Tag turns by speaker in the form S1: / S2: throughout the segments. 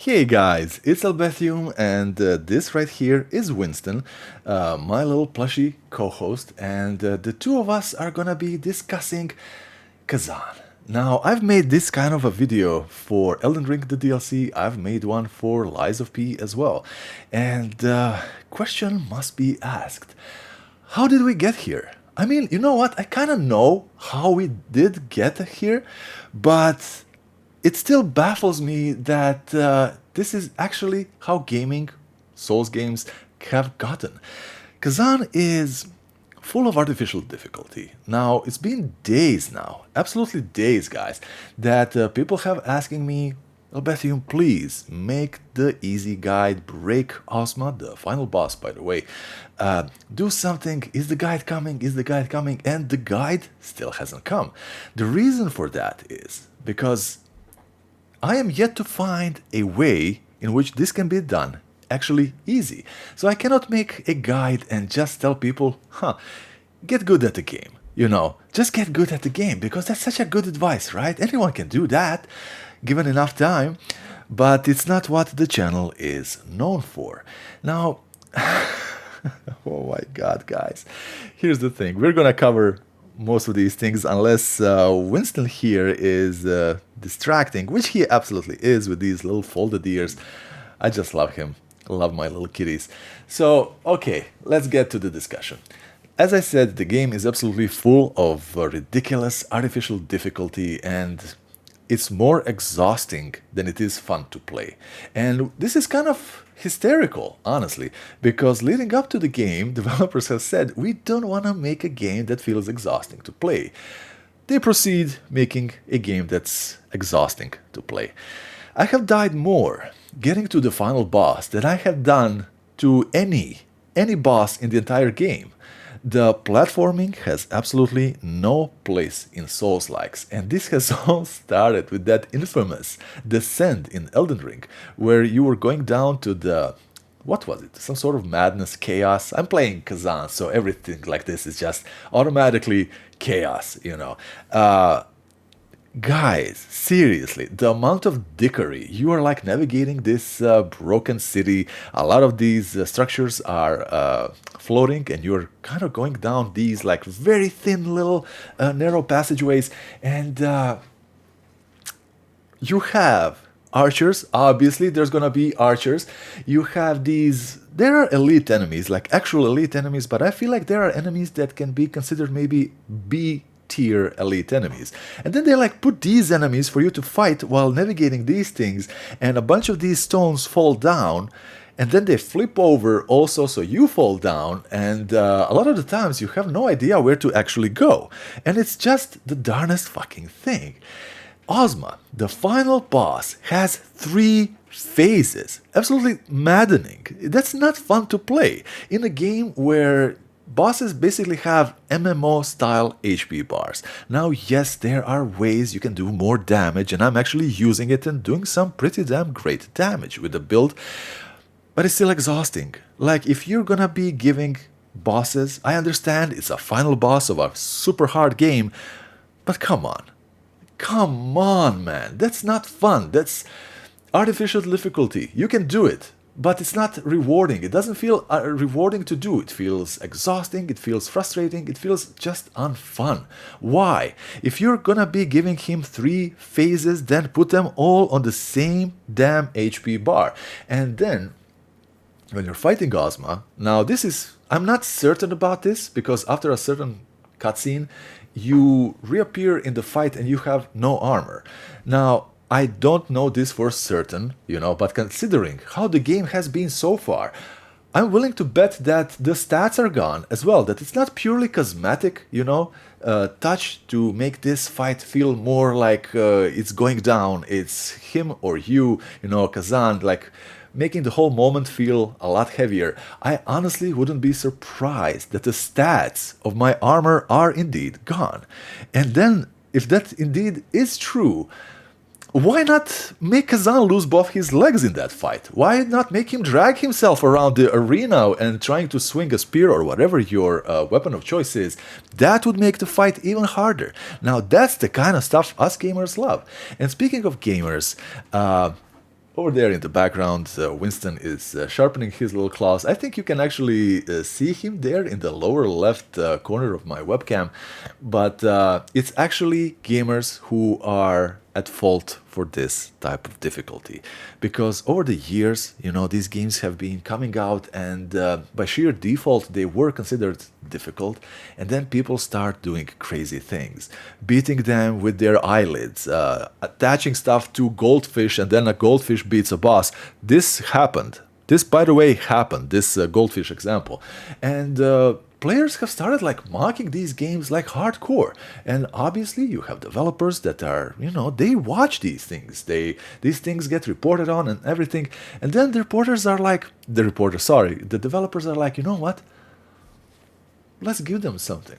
S1: Hey guys, it's Albethium, and this right here is Winston, my little plushy co-host, and the two of us are gonna be discussing Khazan. Now, I've made this kind of a video for Elden Ring, the DLC. I've made one for Lies of P as well, and question must be asked: how did we get here? I mean, you know what? I kind of know how we did get here, but it still baffles me that this is actually how gaming, Souls games, have gotten. Kazan is full of artificial difficulty. Now, it's been days now, absolutely days, guys, that people have asking me, Albethium, please make the easy guide break Ozma, the final boss, by the way. Do something. Is the guide coming? Is the guide coming? And the guide still hasn't come. The reason for that is because I am yet to find a way in which this can be done actually easy. So I cannot make a guide and just tell people, get good at the game. Just get good at the game, because that's such a good advice, right? Anyone can do that, given enough time, but it's not what the channel is known for. Now, oh my god, guys, here's the thing. We're gonna cover most of these things unless Winston here is distracting, which he absolutely is with these little folded ears. I just love him. I love my little kitties. So, okay, let's get to the discussion. As I said, the game is absolutely full of ridiculous artificial difficulty, and it's more exhausting than it is fun to play. And this is kind of hysterical, honestly, because leading up to the game, developers have said, we don't want to make a game that feels exhausting to play. They proceed making a game that's exhausting to play. I have died more getting to the final boss than I have done to any boss in the entire game. The platforming has absolutely no place in Soulslikes, and this has all started with that infamous descent in Elden Ring, where you were going down to the... what was it? Some sort of madness, chaos? I'm playing Khazan, so everything like this is just automatically chaos, Guys, seriously, the amount of dickery. You are like navigating this broken city. A lot of these structures are floating, and you're kind of going down these like very thin little narrow passageways, and you have archers. Obviously, there's gonna be archers. You have these... there are elite enemies, like actual elite enemies, but I feel like there are enemies that can be considered maybe B-tier elite enemies. And then they like put these enemies for you to fight while navigating these things, and a bunch of these stones fall down, and then they flip over also, so you fall down, and a lot of the times you have no idea where to actually go. And it's just the darnest fucking thing. Ozma, the final boss, has 3 phases. Absolutely maddening. That's not fun to play in a game where bosses basically have MMO-style HP bars. Now, yes, there are ways you can do more damage, and I'm actually using it and doing some pretty damn great damage with the build, but it's still exhausting. Like, if you're gonna be giving bosses... I understand it's a final boss of a super hard game, but come on. Come on, man. That's not fun. That's artificial difficulty. You can do it, but it's not rewarding. It doesn't feel rewarding to do. It feels exhausting. It feels frustrating. It feels just unfun. Why? If you're gonna be giving him 3 phases, then put them all on the same damn HP bar. And then, when you're fighting Ozma, now this is... I'm not certain about this, because after a certain cutscene, you reappear in the fight and you have no armor. Now, I don't know this for certain, but considering how the game has been so far, I'm willing to bet that the stats are gone as well, that it's not purely cosmetic, touch to make this fight feel more like it's going down, it's him or you, Khazan, like making the whole moment feel a lot heavier. I honestly wouldn't be surprised that the stats of my armor are indeed gone. And then, if that indeed is true, why not make Khazan lose both his legs in that fight? Why not make him drag himself around the arena and trying to swing a spear or whatever your weapon of choice is? That would make the fight even harder. Now, that's the kind of stuff us gamers love. And speaking of gamers, Over there in the background, Winston is sharpening his little claws. I think you can actually see him there in the lower left corner of my webcam. But it's actually gamers who are at fault for this type of difficulty. Because over the years, you know, these games have been coming out and by sheer default, they were considered difficult. And then people start doing crazy things. Beating them with their eyelids, attaching stuff to goldfish, and then a goldfish beats a boss. This happened. This, by the way, happened, this goldfish example. And players have started like mocking these games like hardcore. And obviously you have developers that are, you know, they watch these things. These things get reported on and everything. And then the developers are like, you know what? Let's give them something.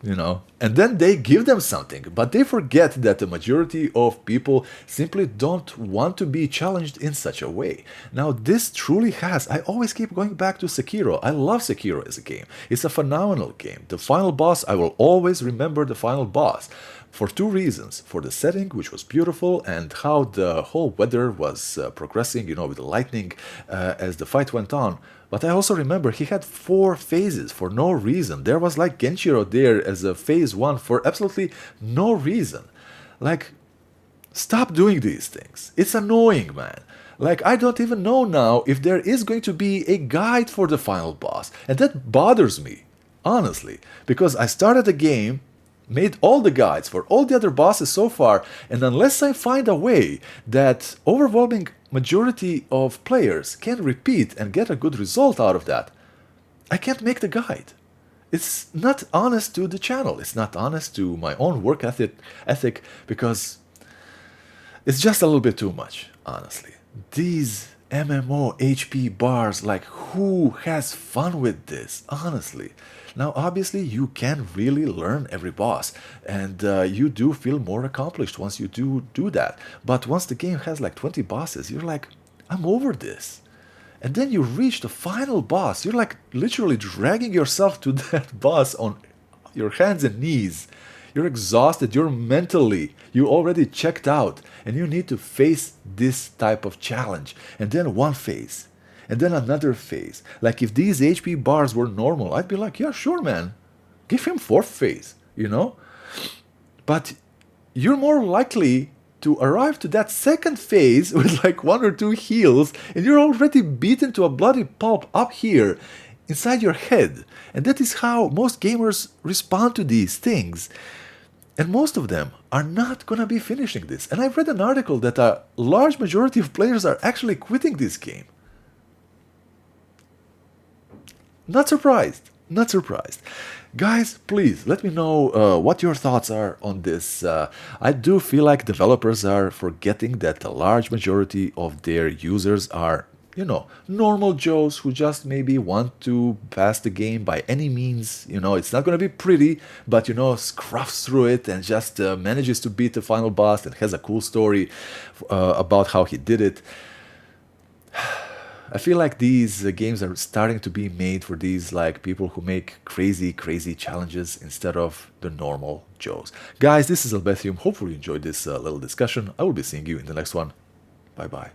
S1: You know, and then they give them something, but they forget that the majority of people simply don't want to be challenged in such a way. Now, this truly has, I always keep going back to Sekiro. I love Sekiro as a game. It's a phenomenal game. The final boss, I will always remember the final boss for two reasons. For the setting, which was beautiful, and how the whole weather was progressing, you know, with the lightning as the fight went on. But I also remember he had 4 phases for no reason. There was like Genshiro there as a phase 1 for absolutely no reason. Like, stop doing these things. It's annoying, man. Like, I don't even know now if there is going to be a guide for the final boss. And that bothers me, honestly. Because I started the game, made all the guides for all the other bosses so far, and unless I find a way that overwhelming majority of players can repeat and get a good result out of that, I can't make the guide. It's not honest to the channel. It's not honest to my own work ethic because it's just a little bit too much, honestly. These MMO HP bars, like, who has fun with this, honestly? Now, obviously, you can really learn every boss, and you do feel more accomplished once you do that. But once the game has like 20 bosses, you're like, I'm over this. And then you reach the final boss, you're like literally dragging yourself to that boss on your hands and knees. You're exhausted, you already checked out, and you need to face this type of challenge. And then one phase, and then another phase. Like, if these HP bars were normal, I'd be like, yeah, sure, man. Give him 4th phase, you know? But you're more likely to arrive to that 2nd phase with like 1 or 2 heals, and you're already beaten to a bloody pulp up here inside your head. And that is how most gamers respond to these things. And most of them are not gonna be finishing this. And I've read an article that a large majority of players are actually quitting this game. Not surprised. Not surprised. Guys, please let me know what your thoughts are on this. I do feel like developers are forgetting that a large majority of their users are, you know, normal Joes who just maybe want to pass the game by any means. You know, it's not going to be pretty, but, you know, scruffs through it and just manages to beat the final boss and has a cool story about how he did it. I feel like these games are starting to be made for these like people who make crazy challenges instead of the normal Joes. Guys, this is Elbethium. Hopefully you enjoyed this little discussion. I will be seeing you in the next one. Bye bye.